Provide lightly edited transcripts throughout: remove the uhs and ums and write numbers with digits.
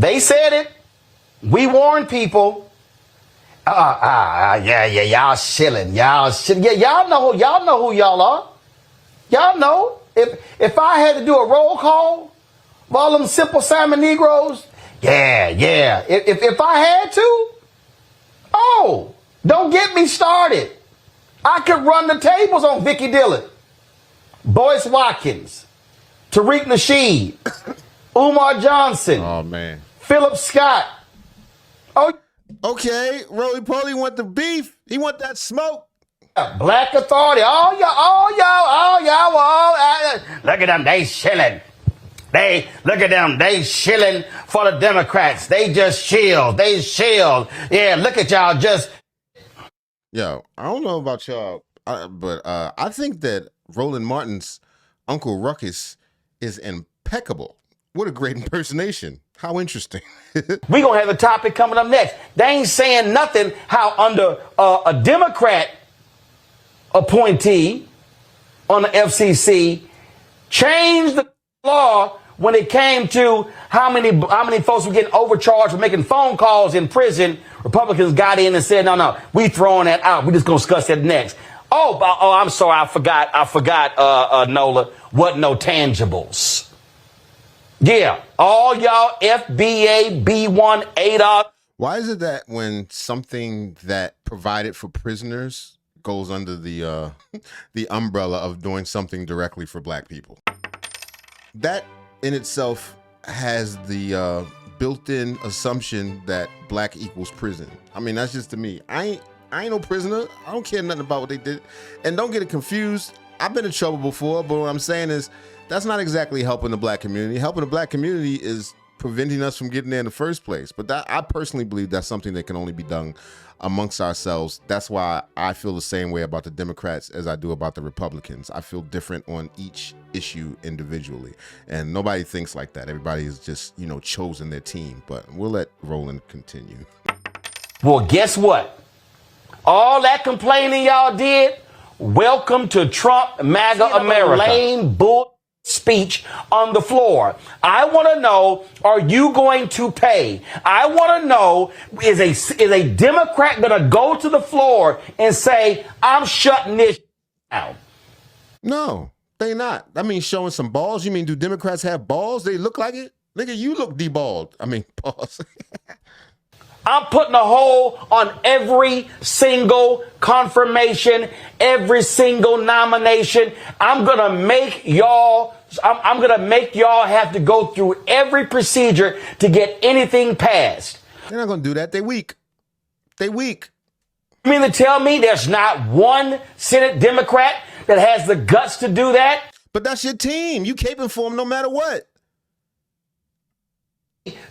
They said it. We warned people. Yeah, y'all shilling. Y'all shilling. Yeah, y'all know who y'all are. Y'all know. If I had to do a roll call of all them Simple Simon Negroes, yeah. If I had to, don't get me started. I could run the tables on Vicky Dillon, Boyce Watkins, Tariq Nasheed, Umar Johnson. Oh, man. Philip Scott. Oh, okay. Roly Poly want the beef. He want that smoke. Black Authority. All y'all. Look at them. They shilling. Look at them. They shilling for the Democrats. They just shield. They shield. Yeah, look at y'all just. Yo, I don't know about y'all, but I think that Roland Martin's Uncle Ruckus is impeccable. What a great impersonation. How interesting. We gonna have a topic coming up next. They ain't saying nothing how under a Democrat appointee on the FCC changed the law when it came to how many folks were getting overcharged for making phone calls in prison. Republicans got in and said, no, we throwing that out. We just gonna discuss that next. Oh, I'm sorry, I forgot, Nola, what no tangibles. Yeah, all y'all FBA, B1, ADOC. Why is it that when something that provided for prisoners goes under the umbrella of doing something directly for black people? That in itself has the built-in assumption that black equals prison. I mean, that's just to me. I ain't no prisoner. I don't care nothing about what they did. And don't get it confused. I've been in trouble before, but what I'm saying is that's not exactly helping the black community. Helping the black community is preventing us from getting there in the first place. But I personally believe that's something that can only be done amongst ourselves. That's why I feel the same way about the Democrats as I do about the Republicans. I feel different on each issue individually. And nobody thinks like that. Everybody is just, chosen their team. But we'll let Roland continue. Well, guess what? All that complaining y'all did, welcome to Trump MAGA America. Lame bull speech on the floor. I want to know, are you going to pay? I want to know, is a Democrat going to go to the floor and say, I'm shutting this down? No, they not. I mean, showing some balls. You mean, do Democrats have balls? They look like it? Nigga, you look deballed. I mean, pause. I'm putting a hole on every single confirmation, every single nomination. I'm going to make y'all have to go through every procedure to get anything passed. They're not going to do that. They weak. They weak. You mean to tell me there's not one Senate Democrat that has the guts to do that? But that's your team. You caping for them no matter what.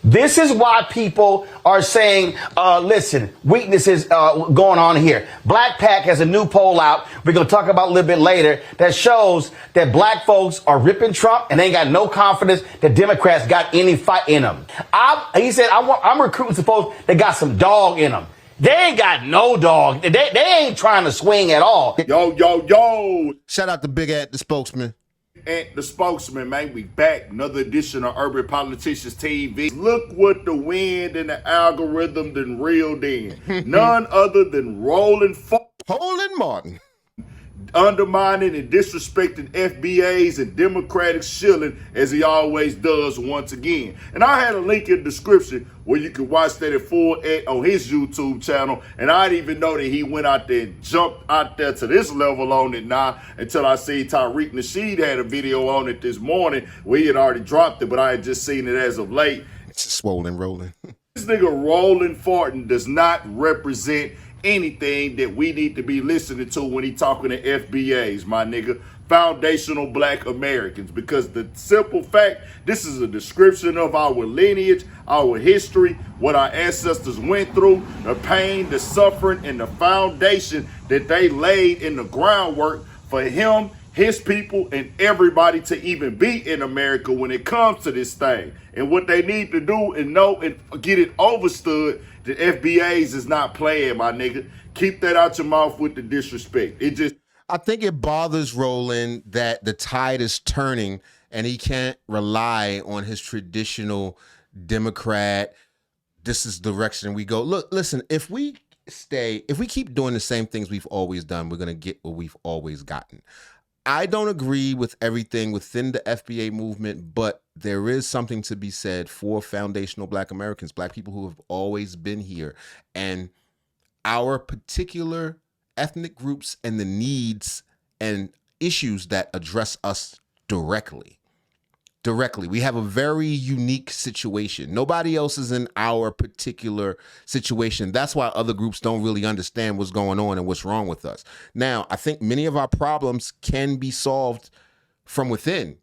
This is why people are saying, listen, weaknesses going on here. Black Pac has a new poll out we're going to talk about a little bit later that shows that black folks are ripping Trump and they ain't got no confidence that Democrats got any fight in them. He said, I'm recruiting some folks that got some dog in them. They ain't got no dog. They ain't trying to swing at all. Yo. Shout out to Big Ed, the spokesman. And the spokesman, man, we back. Another edition of Urban Politicians TV. Look what the wind and the algorithm done reeled in. None other than Roland Martin. Undermining and disrespecting FBAs and Democratic shilling as he always does once again. And I had a link in the description where you can watch that at full on his YouTube channel. And I didn't even know that he went out there and jumped out there to this level on it now until I see Tariq Nasheed had a video on it this morning where he had already dropped it, but I had just seen it as of late. It's swollen rolling. This nigga Roland Martin does not represent anything that we need to be listening to when he talking to FBAs, my nigga. Foundational black Americans. Because the simple fact, this is a description of our lineage, our history, what our ancestors went through, the pain, the suffering, and the foundation that they laid in the groundwork for him, his people, and everybody to even be in America when it comes to this thing. And what they need to do and know and get it overstood, the FBAs is not playing, my nigga. Keep that out your mouth with the disrespect. I think it bothers Roland that the tide is turning and he can't rely on his traditional Democrat. This is the direction we go. Look, listen, if we keep doing the same things we've always done, we're going to get what we've always gotten. I don't agree with everything within the FBA movement, but there is something to be said for foundational Black Americans, Black people who have always been here, and our particular ethnic groups and the needs and issues that address us directly. We have a very unique situation. Nobody else is in our particular situation. That's why other groups don't really understand what's going on and what's wrong with us. Now, I think many of our problems can be solved from within.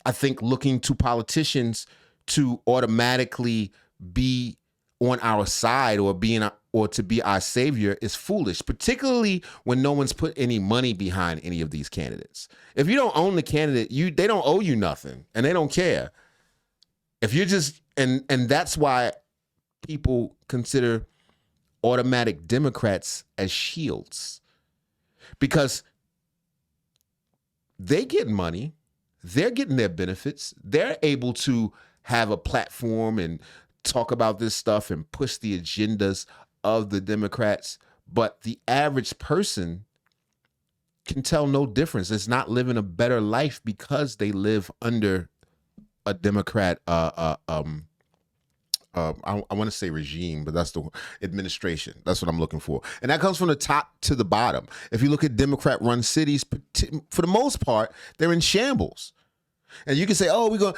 I think looking to politicians to automatically be on our side or to be our savior is foolish, particularly when no one's put any money behind any of these candidates. If you don't own the candidate, they don't owe you nothing and they don't care. If you're just, and that's why people consider automatic Democrats as shields, because they get money, they're getting their benefits, they're able to have a platform and talk about this stuff and push the agendas of the Democrats, but the average person can tell no difference. It's not living a better life because they live under a Democrat I want to say regime, but that's the administration. That's what I'm looking for. And that comes from the top to the bottom. If you look at Democrat-run cities, for the most part, they're in shambles. And you can say, oh, we're going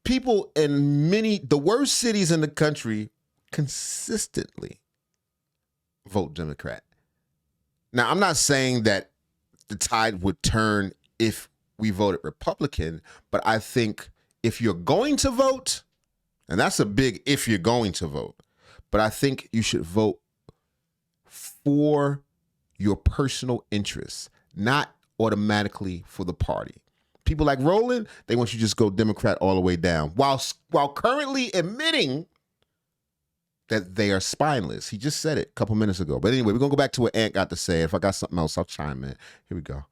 people in the worst cities in the country consistently vote Democrat. Now, I'm not saying that the tide would turn if we voted Republican, but I think if you're going to vote, and that's a big if you're going to vote, but I think you should vote for your personal interests, not automatically for the party. People like Roland, they want you to just go Democrat all the way down, while currently admitting that they are spineless. He just said it a couple minutes ago. But anyway, we're going to go back to what Ant got to say. If I got something else, I'll chime in. Here we go.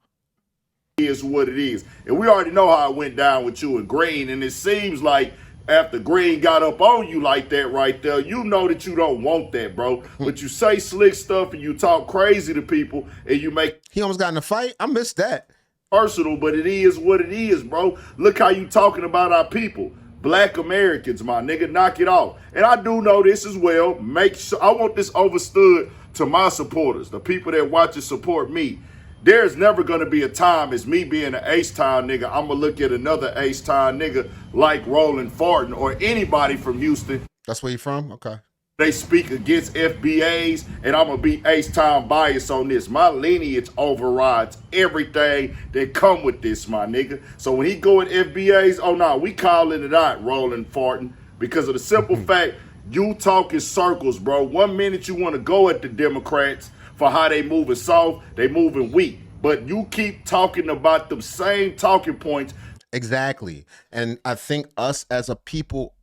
Is what it is. And we already know how it went down with you and Green. And it seems like after Green got up on you like that right there, you know that you don't want that, bro. But you say slick stuff and you talk crazy to people and you make... He almost got in a fight? I missed that. Personal, but it is what it is, bro. Look how you talking about our people. Black Americans, my nigga, knock it off. And I do know this as well. Make sure I want this understood to my supporters, the people that watch and support me. There's never gonna be a time as me being an H-Town nigga, I'm gonna look at another H-Town nigga like Roland Martin or anybody from Houston. That's where you from? Okay. They speak against FBAs, and I'm gonna be H-Town biased on this. My lineage overrides everything that come with this, my nigga. So when he go at FBAs, oh no, we calling it out, Roland Martin, because of the simple fact you talk in circles, bro. 1 minute you want to go at the Democrats for how they moving soft, they moving weak, but you keep talking about the same talking points. Exactly, and I think us as a people,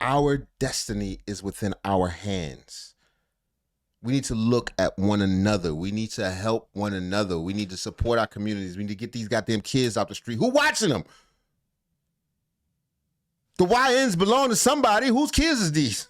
our destiny is within our hands. We need to look at one another. We need to help one another. We need to support our communities. We need to get these goddamn kids out the street. Who watching them? The YNs belong to somebody. Whose kids is these?